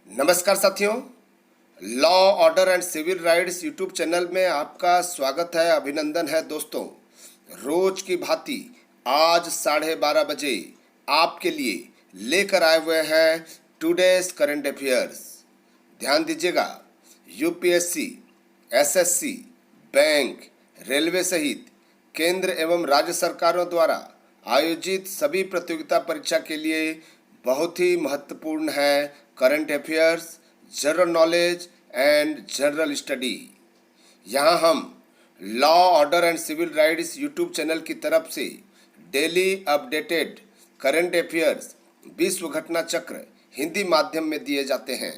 नमस्कार साथियों, law order and civil rights YouTube channel में आपका स्वागत है, अभिनंदन है दोस्तों। रोज की भांति आज 12:30 बजे आपके लिए लेकर आए हुए हैं टुडेज करंट अफेयर्स। ध्यान दीजिएगा, यूपीएससी, एसएससी, बैंक, रेलवे सहित केंद्र एवं राज्य सरकारों द्वारा आयोजित सभी प्रतियोगिता परीक्षा के लिए बहुत ही महत्वपूर्ण है current affairs, general knowledge and general study. यहाँ हम law order and civil rights YouTube channel की तरफ से डेली अपडेटेड करंट अफेयर्स विश्व घटना चक्र हिंदी माध्यम में दिए जाते हैं।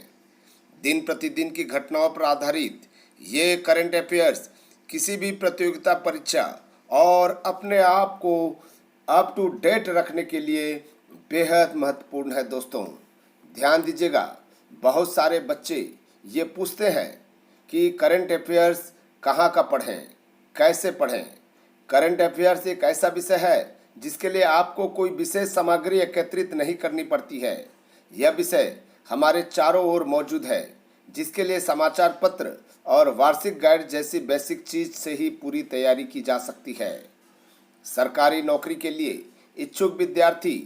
दिन प्रतिदिन की घटनाओं पर आधारित ये करंट अफेयर्स किसी भी प्रतियोगिता परीक्षा और अपने आप को अप टू डेट रखने के लिए बेहद महत्वपूर्ण है दोस्तों। ध्यान दीजिएगा, बहुत सारे बच्चे ये पूछते हैं कि करंट अफेयर्स कहाँ का पढ़ें, कैसे पढ़ें। करंट अफेयर्स एक ऐसा विषय है जिसके लिए आपको कोई विशेष सामग्री एकत्रित नहीं करनी पड़ती है। यह विषय हमारे चारों ओर मौजूद है, जिसके लिए समाचार पत्र और वार्षिक गाइड जैसी बेसिक चीज से ही पूरी तैयारी की जा सकती है। सरकारी नौकरी के लिए इच्छुक विद्यार्थी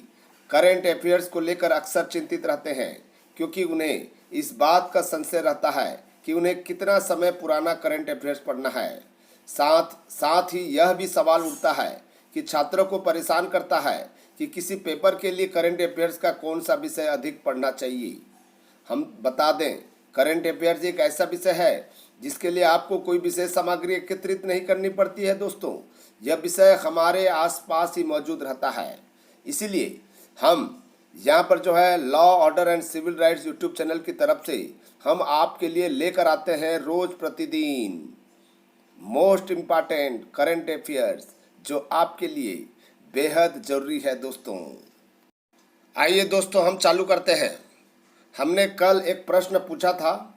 करंट अफेयर्स को लेकर अक्सर चिंतित रहते हैं, क्योंकि उन्हें इस बात का संशय रहता है कि उन्हें कितना समय पुराना करंट अफेयर्स पढ़ना है। साथ ही यह भी सवाल उठता है कि छात्रों को परेशान करता है कि किसी पेपर के लिए करंट अफेयर्स का कौन सा विषय अधिक पढ़ना चाहिए। हम बता दें, करंट अफेयर्स एक ऐसा विषय है जिसके लिए आपको कोई विशेष सामग्री एकत्रित नहीं करनी पड़ती है दोस्तों। यह विषय हमारे आसपास ही मौजूद रहता है। इसीलिए हम यहाँ पर जो है law order and civil rights YouTube channel की तरफ से हम आपके लिए लेकर आते हैं रोज प्रतिदिन मोस्ट इम्पॉर्टेंट करंट अफेयर्स, जो आपके लिए बेहद जरूरी है दोस्तों। आइए दोस्तों, हम चालू करते हैं। हमने कल एक प्रश्न पूछा था,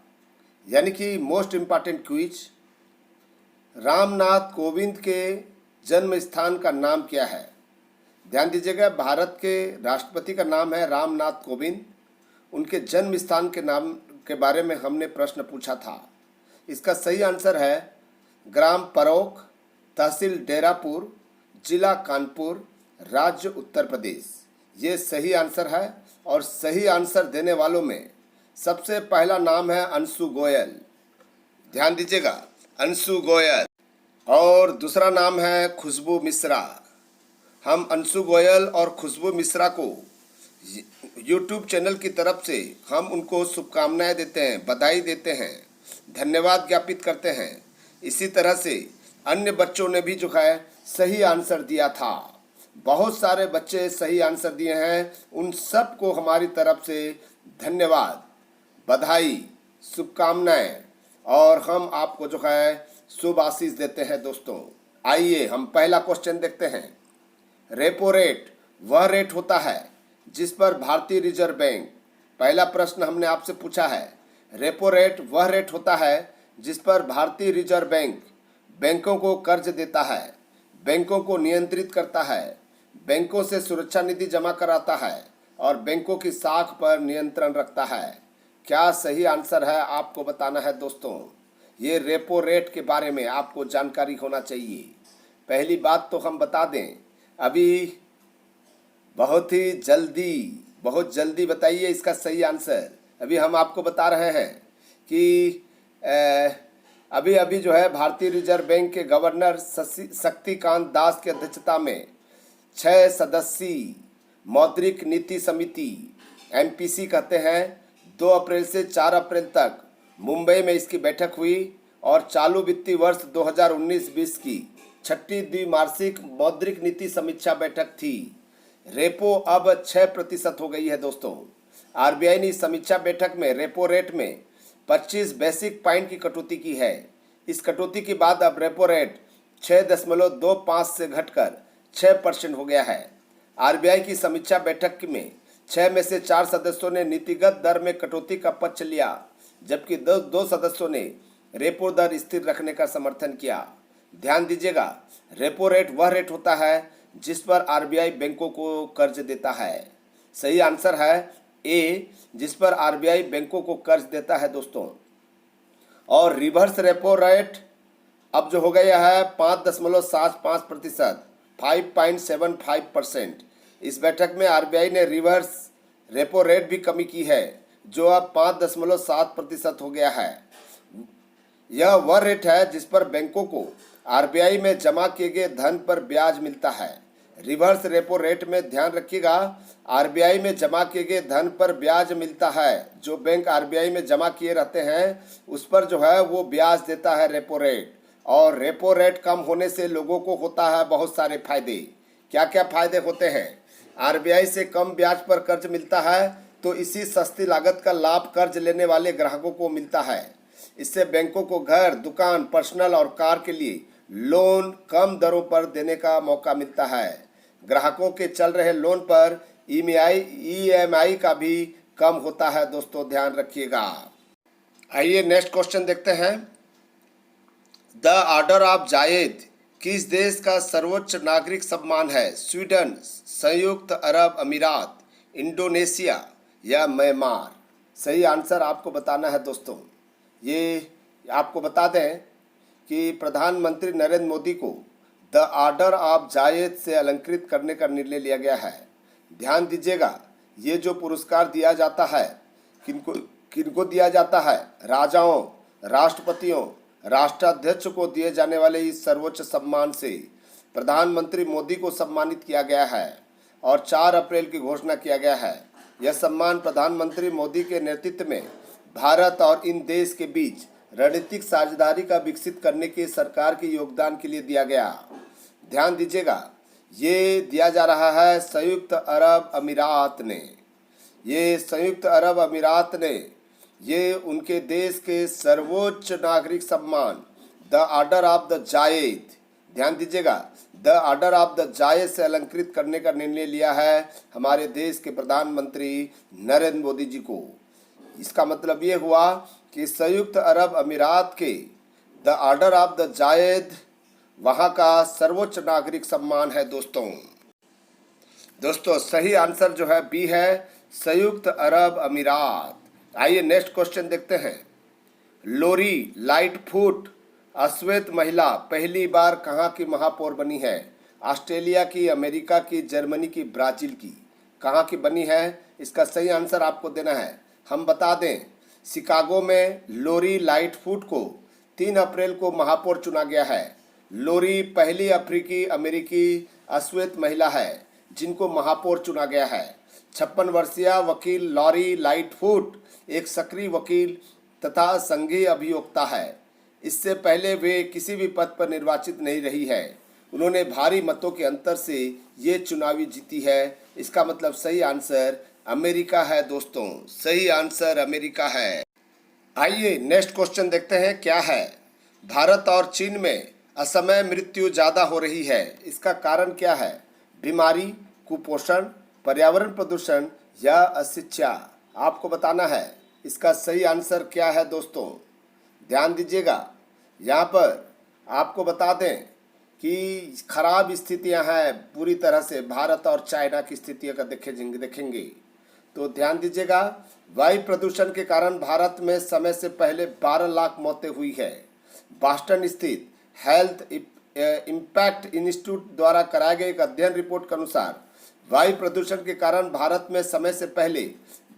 यानी कि most important quiz, Ramnath Kovind के जन्म स्थान का नाम क्या है। ध्यान दीजिएगा, भारत के राष्ट्रपति का नाम है रामनाथ कोविंद। उनके जन्म स्थान के नाम के बारे में हमने प्रश्न पूछा था। इसका सही आंसर है ग्राम परोख, तहसील डेरापुर, जिला कानपुर, राज्य उत्तर प्रदेश। ये सही आंसर है। और सही आंसर देने वालों में सबसे पहला नाम है अंशु गोयल। ध्यान दीजिएगा, अंशु गोयल। और दूसरा नाम है खुशबू मिश्रा। हम अंशु गोयल और खुशबू मिश्रा को यूट्यूब चैनल की तरफ से हम उनको शुभकामनाएं देते हैं, बधाई देते हैं, धन्यवाद ज्ञापित करते हैं। इसी तरह से अन्य बच्चों ने भी जो है सही आंसर दिया था। बहुत सारे बच्चे सही आंसर दिए हैं, उन सब को हमारी तरफ से धन्यवाद, बधाई, शुभकामनाएं, और हम आपको जो है शुभ आशीष देते हैं दोस्तों। आइए हम पहला क्वेश्चन देखते हैं। रेपो रेट वह रेट होता है जिस पर भारतीय रिजर्व बैंक, पहला प्रश्न हमने आपसे पूछा है, रेपो रेट वह रेट होता है जिस पर भारतीय रिजर्व बैंक बैंकों को कर्ज देता है, बैंकों को नियंत्रित करता है, बैंकों से सुरक्षा निधि जमा कराता है और बैंकों की साख पर नियंत्रण रखता है। क्या सही आंसर है, आपको बताना है दोस्तों। ये रेपो रेट के बारे में आपको जानकारी होना चाहिए। पहली बात तो हम बता दें, अभी बहुत जल्दी बताइए इसका सही आंसर। अभी हम आपको बता रहे हैं कि अभी जो है भारतीय रिजर्व बैंक के गवर्नर शक्तिकांत दास की अध्यक्षता में 6 सदस्यीय मौद्रिक नीति समिति, एमपीसी कहते हैं, 2 अप्रैल से 4 अप्रैल तक मुंबई में इसकी बैठक हुई और चालू वित्तीय वर्ष 2019-20 की 6ठी द्विमासिक मौद्रिक नीति समीक्षा बैठक थी। रेपो अब 6% हो गई है दोस्तों। आरबीआई ने इस समीक्षा बैठक में रेपो रेट में 25 बेसिक पॉइंट की कटौती की है। इस कटौती के बाद अब रेपो रेट 6.25 से घटकर 6% हो गया है। आरबीआई की समीक्षा बैठक में 6 में से 4 सदस्यों ने नीतिगत दर में कटौती का पक्ष लिया, जबकि 2 सदस्यों ने रेपो दर स्थिर रखने का समर्थन किया। ध्यान दीजिएगा, रेपो रेट वह रेट होता है जिस पर आरबीआई बैंकों को कर्ज देता है। सही आंसर है ए, जिस पर आरबीआई बैंकों को कर्ज देता है दोस्तों। और रिवर्स रेपो रेट अब जो हो गया है 5.75%, 5.75%। इस बैठक में आरबीआई ने रिवर्स रेपो रेट भी कमी की है, जो अब 5.7% हो गया है। यह वह रेट है जिस पर बैंकों को आरबीआई में जमा किए गए धन पर ब्याज मिलता है। रिवर्स रेपो रेट में ध्यान रखिएगा, आरबीआई में जमा किए गए धन पर ब्याज मिलता है। जो बैंक आरबीआई में जमा किए रहते हैं उस पर जो है वो ब्याज देता है रेपो रेट। और रेपो रेट कम होने से लोगों को होता है बहुत सारे फायदे। क्या क्या फायदे होते हैं? आरबीआई से कम ब्याज पर कर्ज मिलता है, तो इसी सस्ती लागत का लाभ कर्ज लेने वाले ग्राहकों को मिलता है। इससे बैंकों को घर, दुकान, पर्सनल और कार के लिए लोन कम दरों पर देने का मौका मिलता है। ग्राहकों के चल रहे लोन पर ईएमआई का भी कम होता है दोस्तों, ध्यान रखिएगा। आइए नेक्स्ट क्वेश्चन देखते हैं। द ऑर्डर ऑफ जायद किस देश का सर्वोच्च नागरिक सम्मान है? स्वीडन, संयुक्त अरब अमीरात, इंडोनेशिया या म्यांमार? सही आंसर आपको बताना है दोस्तों। ये आपको बता दें कि प्रधानमंत्री नरेंद्र मोदी को द ऑर्डर ऑफ जायद से अलंकृत करने का निर्णय लिया गया है। ध्यान दीजिएगा, ये जो पुरस्कार दिया जाता है किनको किनको दिया जाता है? राजाओं, राष्ट्रपतियों, राष्ट्राध्यक्ष को दिए जाने वाले इस सर्वोच्च सम्मान से प्रधानमंत्री मोदी को सम्मानित किया गया है और 4 अप्रैल की घोषणा किया गया है। यह सम्मान प्रधानमंत्री मोदी के नेतृत्व में भारत और इन देश के बीच रणनीतिक साझेदारी का विकसित करने के सरकार के योगदान के लिए दिया गया। ध्यान दीजिएगा, ये दिया जा रहा है संयुक्त अरब अमीरात ने। ये संयुक्त अरब अमीरात ने ये उनके देश के सर्वोच्च नागरिक सम्मान द ऑर्डर ऑफ द जायद, ध्यान दीजिएगा, द ऑर्डर ऑफ द जायद से अलंकृत करने का निर्णय लिया है हमारे देश के प्रधानमंत्री नरेंद्र मोदी जी को। इसका मतलब ये हुआ कि संयुक्त अरब अमीरात के द ऑर्डर ऑफ द जायद वहाँ का सर्वोच्च नागरिक सम्मान है दोस्तों। दोस्तों सही आंसर जो है बी है, संयुक्त अरब अमीरात। आइए नेक्स्ट क्वेश्चन देखते हैं। लोरी लाइटफुट अश्वेत महिला पहली बार कहाँ की महापौर बनी है? ऑस्ट्रेलिया की, अमेरिका की, जर्मनी की, ब्राजील की? कहाँ की बनी है? इसका सही आंसर आपको देना है। हम बता दें, शिकागो में लोरी लाइटफुट को 3 अप्रैल को महापौर चुना गया है। लोरी पहली अफ्रीकी अमेरिकी अश्वेत महिला है जिनको महापौर चुना गया है। 56 वर्षीय वकील लॉरी लाइटफुट एक सक्रिय वकील तथा संघीय अभियोक्ता है। इससे पहले वे किसी भी पद पर निर्वाचित नहीं रही है। उन्होंने भारी मतों के अंतर से ये चुनावी जीती है। इसका मतलब सही आंसर अमेरिका है दोस्तों, सही आंसर अमेरिका है। आइए नेक्स्ट क्वेश्चन देखते हैं क्या है। भारत और चीन में असमय मृत्यु ज़्यादा हो रही है, इसका कारण क्या है? बीमारी, कुपोषण, पर्यावरण प्रदूषण या अशिक्षा? आपको बताना है। इसका सही आंसर क्या है दोस्तों? ध्यान दीजिएगा, यहाँ पर आपको बता दें कि खराब स्थितियाँ हैं पूरी तरह से। भारत और चाइना की स्थितियों का देखेंगे तो ध्यान दीजिएगा। वायु प्रदूषण के कारण भारत में समय से पहले 12 लाख मौतें हुई है। बॉस्टन स्थित हेल्थ इम्पैक्ट इंस्टीट्यूट द्वारा कराए गए एक अध्ययन रिपोर्ट के अनुसार वायु प्रदूषण के कारण भारत में समय से पहले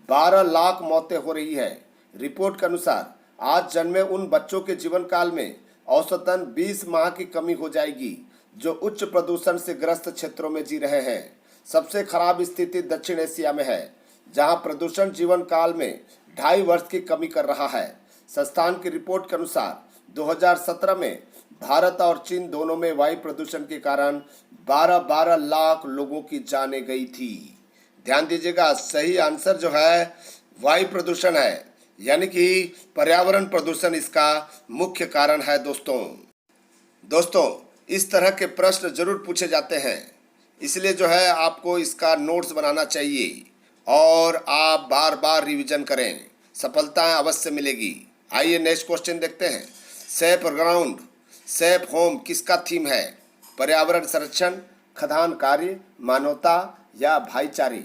12 लाख मौतें हो रही है। रिपोर्ट के अनुसार आज जन्मे उन बच्चों के जीवन काल में औसतन 20 माह की कमी हो जाएगी जो उच्च प्रदूषण से ग्रस्त क्षेत्रों में जी रहे हैं। सबसे खराब स्थिति दक्षिण एशिया में है, जहां प्रदूषण जीवन काल में 2.5 वर्ष की कमी कर रहा है। संस्थान की रिपोर्ट के अनुसार 2017 में भारत और चीन दोनों में वायु प्रदूषण के कारण 12 लाख लोगों की जानें गई थी। ध्यान दीजिएगा, सही आंसर जो है वायु प्रदूषण है, यानी कि पर्यावरण प्रदूषण इसका मुख्य कारण है दोस्तों इस तरह के प्रश्न जरूर पूछे जाते हैं, इसलिए जो है आपको इसका नोट्स बनाना चाहिए और आप बार बार रिवीजन करें, सफलताएं अवश्य मिलेगी। आइए नेक्स्ट क्वेश्चन देखते हैं। सेफ ग्राउंड सेफ होम किसका थीम है? पर्यावरण संरक्षण, खदान कार्य, मानवता या भाईचारे?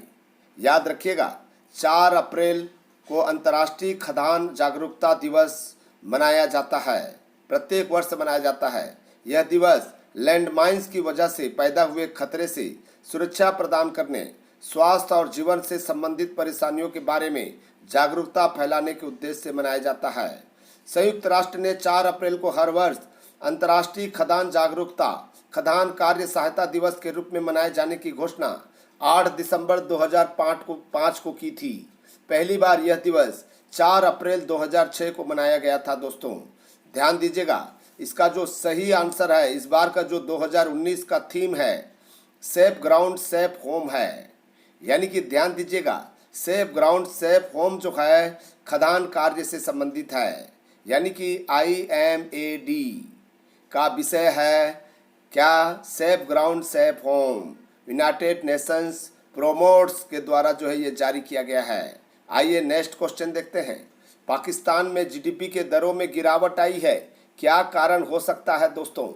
याद रखिएगा, 4 अप्रैल को अंतर्राष्ट्रीय खदान जागरूकता दिवस मनाया जाता है, प्रत्येक वर्ष मनाया जाता है। यह दिवस लैंडमाइंस की वजह से पैदा हुए खतरे से सुरक्षा प्रदान करने, स्वास्थ्य और जीवन से संबंधित परेशानियों के बारे में जागरूकता फैलाने के उद्देश्य से मनाया जाता है। संयुक्त राष्ट्र ने 4 अप्रैल को हर वर्ष अंतर्राष्ट्रीय खदान जागरूकता खदान कार्य सहायता दिवस के रूप में मनाए जाने की घोषणा 8 दिसंबर 2005 को की थी। पहली बार यह दिवस 4 अप्रैल 2006 को मनाया गया था। दोस्तों ध्यान दीजिएगा, इसका जो सही आंसर है, इस बार का जो 2019 का थीम है सेफ ग्राउंड सेफ होम है। यानी कि ध्यान दीजिएगा, सेफ ग्राउंड सेफ होम जो है खदान कार्य से संबंधित है। यानी कि IMAD का विषय है क्या? Safe ground safe home. United Nations promotes के द्वारा जो है ये जारी किया गया है। आइए नेक्स्ट क्वेश्चन देखते हैं। पाकिस्तान में GDP के दरों में गिरावट आई है, क्या कारण हो सकता है? दोस्तों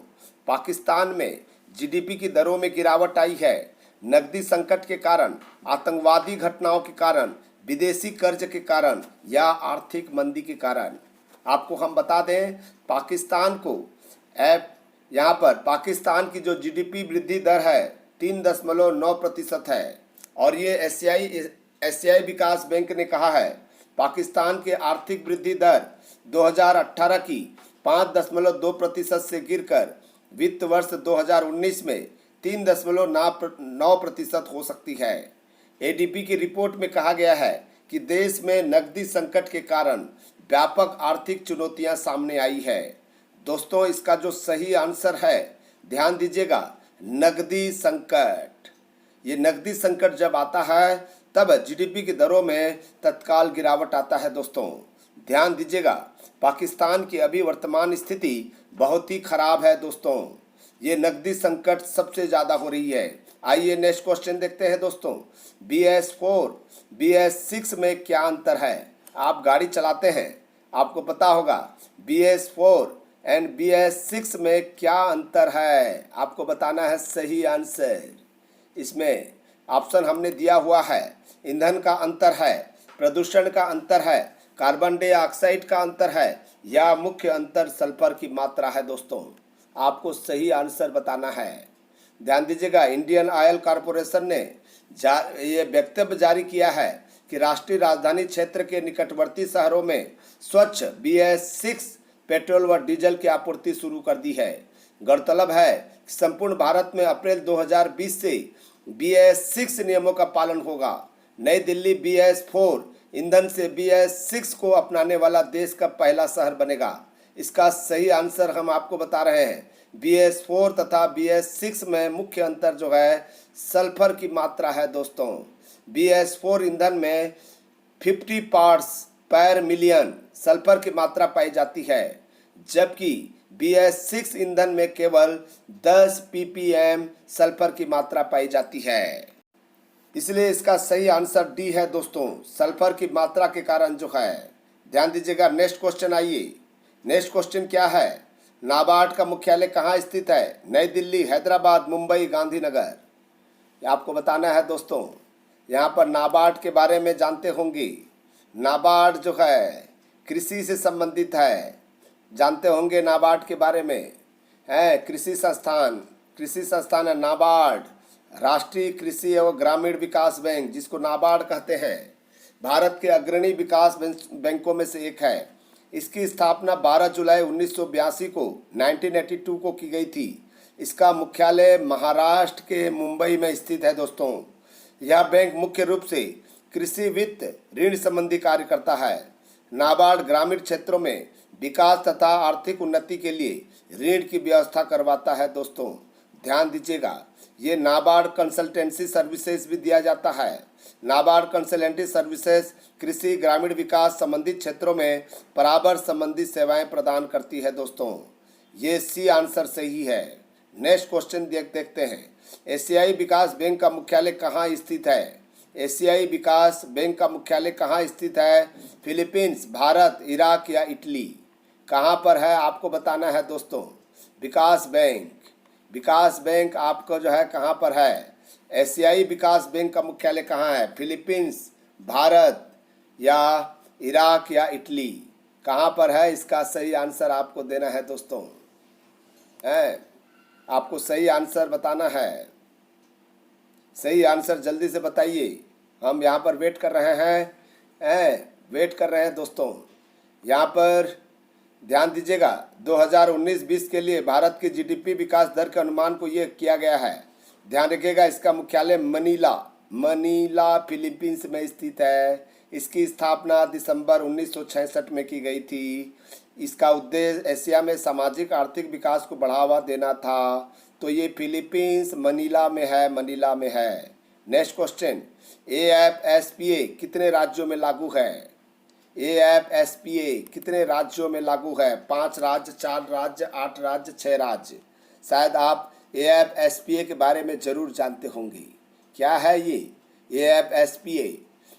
पाकिस्तान में GDP की दरों में गिरावट आई है नकदी संकट के कारण, आतंकवादी घटनाओं के कारण, विदेशी कर्ज के कारण या आर्थिक मंदी के कारण। आपको हम बता दें, पाकिस्तान को यहाँ पर पाकिस्तान की जो GDP वृद्धि दर है 3.9% है और ये एशियाई विकास बैंक ने कहा है पाकिस्तान के आर्थिक वृद्धि दर 2018 की 5.2% से गिरकर वित्त वर्ष 2019 में 3.9% हो सकती है। ADB की रिपोर्ट में कहा गया है कि देश में नकदी संकट के कारण व्यापक आर्थिक चुनौतियां सामने आई है। दोस्तों इसका जो सही आंसर है, ध्यान दीजिएगा, नकदी संकट। ये नकदी संकट जब आता है तब GDP की दरों में तत्काल गिरावट आता है। दोस्तों ध्यान दीजिएगा, पाकिस्तान की अभी वर्तमान स्थिति बहुत ही खराब है। दोस्तों ये नकदी संकट सबसे ज़्यादा हो रही है। आइए नेक्स्ट क्वेश्चन देखते हैं। दोस्तों BS4 BS6 में क्या अंतर है? आप गाड़ी चलाते हैं, आपको पता होगा BS4 एंड BS6 में क्या अंतर है। आपको बताना है सही आंसर। इसमें ऑप्शन हमने दिया हुआ है, ईंधन का अंतर है, प्रदूषण का अंतर है, कार्बन डाइऑक्साइड का अंतर है या मुख्य अंतर सल्फर की मात्रा है। दोस्तों आपको सही आंसर बताना है। ध्यान दीजिएगा, इंडियन ऑयल कॉरपोरेशन ने ये वक्तव्य जारी किया है कि राष्ट्रीय राजधानी क्षेत्र के निकटवर्ती शहरों में स्वच्छ BS6 पेट्रोल व डीजल की आपूर्ति शुरू कर दी है। गौरतलब है कि संपूर्ण भारत में अप्रैल 2020 से BS6 नियमों का पालन होगा। नई दिल्ली BS4 ईंधन से BS6 को अपनाने वाला देश का पहला शहर बनेगा। इसका सही आंसर हम आपको बता रहे हैं, BS4 तथा BS6 में मुख्य अंतर जो है सल्फर की मात्रा है। दोस्तों BS4 ईंधन में 50 पार्ट्स पर मिलियन सल्फर की मात्रा पाई जाती है, जबकि BS6 ईंधन में केवल 10 ppm सल्फर की मात्रा पाई जाती है। इसलिए इसका सही आंसर D है। दोस्तों सल्फर की मात्रा के कारण जो है। ध्यान दीजिएगा, नेक्स्ट क्वेश्चन आइए। नेक्स्ट क्वेश्चन क्या है? नाबार्ड का मुख्यालय कहाँ स्थित है? नई दिल्ली, हैदराबाद, मुंबई, गांधीनगर। आपको बताना है। दोस्तों यहाँ पर नाबार्ड के बारे में जानते होंगे। नाबार्ड जो है कृषि से संबंधित है, जानते होंगे नाबार्ड के बारे में है। कृषि संस्थान है नाबार्ड, राष्ट्रीय कृषि एवं ग्रामीण विकास बैंक, जिसको नाबार्ड कहते हैं, भारत के अग्रणी विकास बैंकों में से एक है। इसकी स्थापना 12 जुलाई 1982 को 1982 को की गई थी। इसका मुख्यालय महाराष्ट्र के मुंबई में स्थित है। दोस्तों यह बैंक मुख्य रूप से कृषि वित्त ऋण संबंधी कार्य करता है। नाबार्ड ग्रामीण क्षेत्रों में विकास तथा आर्थिक उन्नति के लिए ऋण की व्यवस्था करवाता है। दोस्तों ध्यान दीजिएगा, ये नाबार्ड कंसल्टेंसी सर्विसेज भी दिया जाता है। नाबार्ड कंसल्टेंसी सर्विसेज कृषि ग्रामीण विकास संबंधित क्षेत्रों में परामर्श संबंधी सेवाएं प्रदान करती है। दोस्तों ये सी आंसर सही है। नेक्स्ट क्वेश्चन देखते हैं। एशियाई विकास बैंक का मुख्यालय कहाँ स्थित है? एशियाई विकास बैंक का मुख्यालय कहाँ स्थित है? फिलीपींस, भारत, इराक या इटली? कहाँ पर है आपको बताना है। दोस्तों विकास बैंक आपको जो है कहाँ पर है? एशियाई विकास बैंक का मुख्यालय कहाँ है? फिलीपींस, भारत या इराक या इटली, कहाँ पर है? इसका सही आंसर आपको देना है दोस्तों। है, आपको सही आंसर बताना है। सही आंसर जल्दी से बताइए, हम यहाँ पर वेट कर रहे हैं, वेट कर रहे हैं दोस्तों। यहाँ पर ध्यान दीजिएगा, 2019-20 के लिए भारत की जीडीपी विकास दर के अनुमान को ये किया गया है। ध्यान रखिएगा, इसका मुख्यालय मनीला फिलीपींस में स्थित है। इसकी स्थापना दिसंबर 1966 में की गई थी। इसका उद्देश्य एशिया में सामाजिक आर्थिक विकास को बढ़ावा देना था। तो ये फिलीपींस मनीला में है। नेक्स्ट क्वेश्चन, AFSPA कितने राज्यों में लागू है? AFSPA कितने राज्यों में लागू है? 5 राज्य, 4 राज्य, 8 राज्य, 6 राज्य। शायद आप AFSPA के बारे में जरूर जानते होंगे। क्या है ये AFSPA?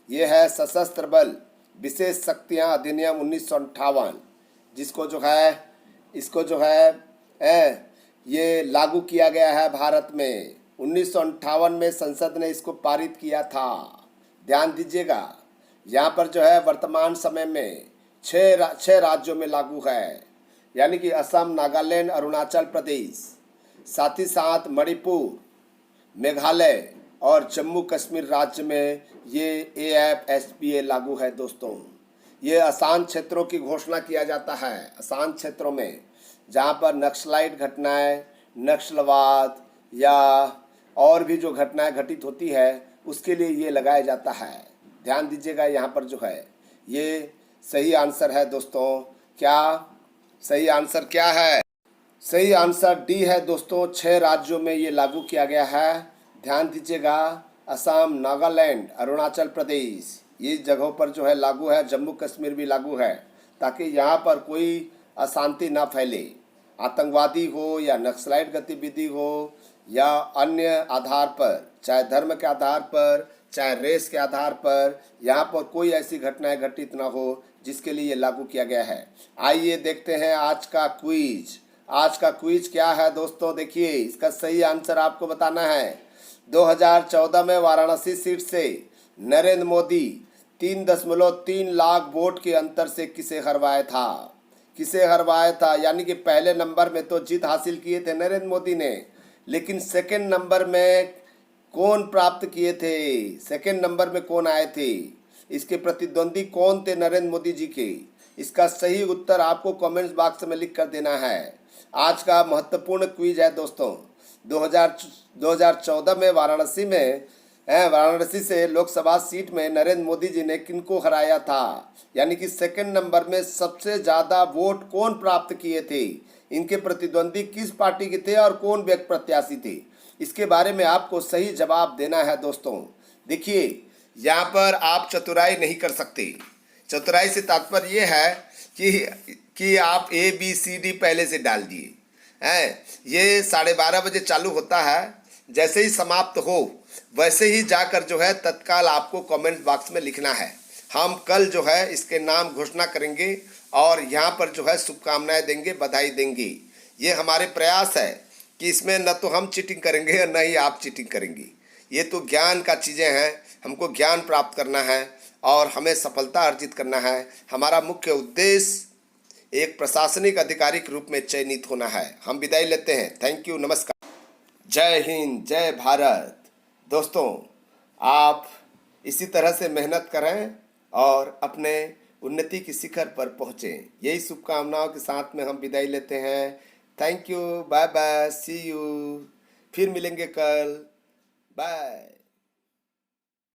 ये है सशस्त्र बल विशेष शक्तियाँ अधिनियम 1958, इसको जो है ये लागू किया गया है भारत में। 1958 में संसद ने इसको पारित किया था। ध्यान दीजिएगा, यहाँ पर जो है वर्तमान समय में 6 राज्यों में लागू है, यानी कि असम, नागालैंड, अरुणाचल प्रदेश, साथ ही साथ मणिपुर, मेघालय और जम्मू कश्मीर राज्य में ये AFSPA लागू है दोस्तों। ये आसान क्षेत्रों की घोषणा किया जाता है, आसान क्षेत्रों में जहाँ पर नक्सलाइट घटनाएं, नक्सलवाद या और भी जो घटनाएं घटित होती है उसके लिए ये लगाया जाता है। ध्यान दीजिएगा, यहाँ पर जो है ये सही आंसर है दोस्तों। क्या सही आंसर क्या है? सही आंसर डी है दोस्तों। 6 राज्यों में ये लागू किया गया है। ध्यान दीजिएगा, असम, नागालैंड, अरुणाचल प्रदेश, ये जगहों पर जो है लागू है। जम्मू कश्मीर भी लागू है, ताकि यहाँ पर कोई अशांति ना फैले। आतंकवादी हो या नक्सलाइट गतिविधि हो या अन्य आधार पर, चाहे धर्म के आधार पर, चाहे रेस के आधार पर, यहाँ पर कोई ऐसी घटनाएं घटित ना हो, जिसके लिए ये लागू किया गया है। आइए देखते हैं आज का क्विज। आज का क्विज क्या है दोस्तों? देखिए, इसका सही आंसर आपको बताना है। 2014 में वाराणसी सीट से नरेंद्र मोदी 3.3 लाख वोट के अंतर से किसे हरवाया था? यानी कि पहले नंबर में तो जीत हासिल किए थे नरेंद्र मोदी ने, लेकिन सेकंड नंबर में कौन प्राप्त किए थे? सेकंड नंबर में कौन आए थे? इसके प्रतिद्वंदी कौन थे नरेंद्र मोदी जी के? इसका सही उत्तर आपको कमेंट्स बॉक्स में लिख कर देना है। आज का महत्वपूर्ण क्विज है दोस्तों। 2014 में वाराणसी से लोकसभा सीट में नरेंद्र मोदी जी ने किनको हराया था? यानी कि सेकंड नंबर में सबसे ज़्यादा वोट कौन प्राप्त किए थे? इनके प्रतिद्वंदी किस पार्टी के थे और कौन व्यक्ति प्रत्याशी थे? इसके बारे में आपको सही जवाब देना है दोस्तों। देखिए, यहाँ पर आप चतुराई नहीं कर सकते। चतुराई से तात्पर्य ये है कि आप ABCD पहले से डाल दिए हैं। ये 12:30 बजे चालू होता है, जैसे ही समाप्त हो वैसे ही जाकर जो है तत्काल आपको कमेंट बॉक्स में लिखना है। हम कल जो है इसके नाम घोषणा करेंगे और यहाँ पर जो है शुभकामनाएं देंगे, बधाई देंगे। ये हमारे प्रयास है कि इसमें न तो हम चीटिंग करेंगे और न ही आप चीटिंग करेंगे। ये तो ज्ञान का चीज़ें हैं, हमको ज्ञान प्राप्त करना है और हमें सफलता अर्जित करना है। हमारा मुख्य उद्देश्य एक प्रशासनिक अधिकारी के रूप में चयनित होना है। हम विदाई लेते हैं। थैंक यू, नमस्कार, जय हिंद, जय भारत। दोस्तों, आप इसी तरह से मेहनत करें और अपने उन्नति की शिखर पर पहुँचें। यही शुभकामनाओं के साथ में हम विदाई लेते हैं। Thank you, bye bye, see you. फिर मिलेंगे कल, बाय।